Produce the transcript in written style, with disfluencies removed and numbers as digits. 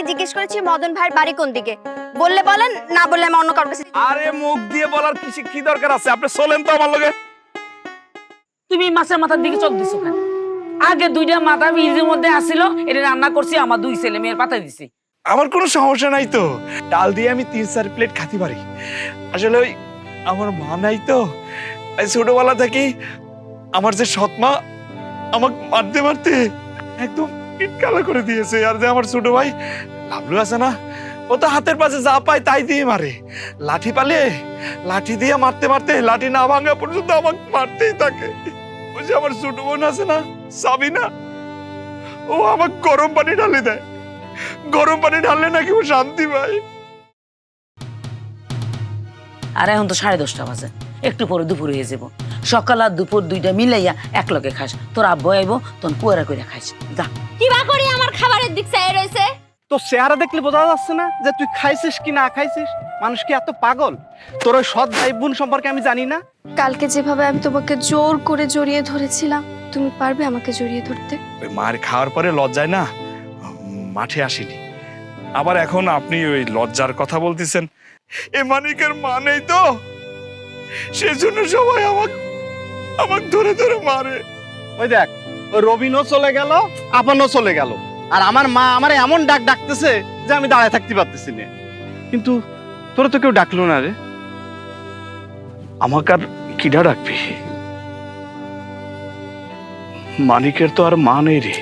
জিজ্ঞেস করেছি মদন ভাইয়ের বাড়ি কোন দিকে, বললে বলেন, না বললে আমি অন্য কারোর কাছে। আরে মুখ দিয়ে বলার কি দরকার আছে? আপনি চলেন তো আমার লগে। তুমি মাছের মাথার দিকে চোখ দিছো কেন? আগে দুইটা মাথা ফ্রিজের মধ্যে আসিল, এটা রান্না করছি, আমার দুই ছেলে মেয়ের পাঠাই দিছি। আমার কোনো সমস্যা নাই তো, ডাল দিয়ে আমি 3-4 প্লেট খাতে পারি। আসলে ওই আমার মা নাই তো, এই ছোটবেলা থেকে আমার যে সৎ মা আমাকে মারতে মারতে একদম পিঠ কালা করে দিয়েছে। আর যে আমার ছোট ভাই লাভলু আছে না, ও তো হাতের পাশে যা পায় তাই দিয়ে মারে। লাঠি পালে লাঠি দিয়ে মারতে মারতে লাঠি না ভাঙা পর্যন্ত আমাকে মারতেই থাকে। ওই যে আমার ছোট বোন আছে না, সাবিনা, ও আমাকে গরম পানি ঢালে দেয়। গরম পানি ঢাললে নাকি ও শান্তি পায়। আর এখন তো 10:30 বাজে, একটু পরে দুপুর হয়ে যাব। সকাল আর দুপুর দুইটা মিলাইয়া এক লগে খাস। তোর আব্বু আইব, তোর কুয়ারা করে খাইস। যা। কিবা করি আমার খাবারের দিক চাই রয়েছে। তো চেহারা দেখলে বোঝা যাচ্ছে না যে তুই খাইছিস কি না খাইছিস? মানুষ কি এত পাগল? তোর ওই সৎ ভাই বোন সম্পর্কে আমি জানি না? কালকে যেভাবে আমি তোমাকে জোর করে জড়িয়ে ধরেছিলাম, তুমি পারবে আমাকে জড়িয়ে ধরতে? ওই মার খাওয়ার পরে লজ্জায় না মাঠে আসিনি। আবার এখন আপনি ওই লজ্জার কথা বলতেছেন। এ মানিকের মা নেই তো, সেজন্য সবাই আমাকে ধরে ধরে মারে। ওই দেখ, ওই রবিনও চলে গেল, আপনও চলে গেল, আর আমার মা আমার এমন ডাকতেছে যে আমি দাঁড়ায় থাকতে পারতেছি না। কিন্তু তোরা তো কেউ ডাকলো না রে। আমাকে আর কিডা ডাকবি? মানিকের তো আর মা নেই রে।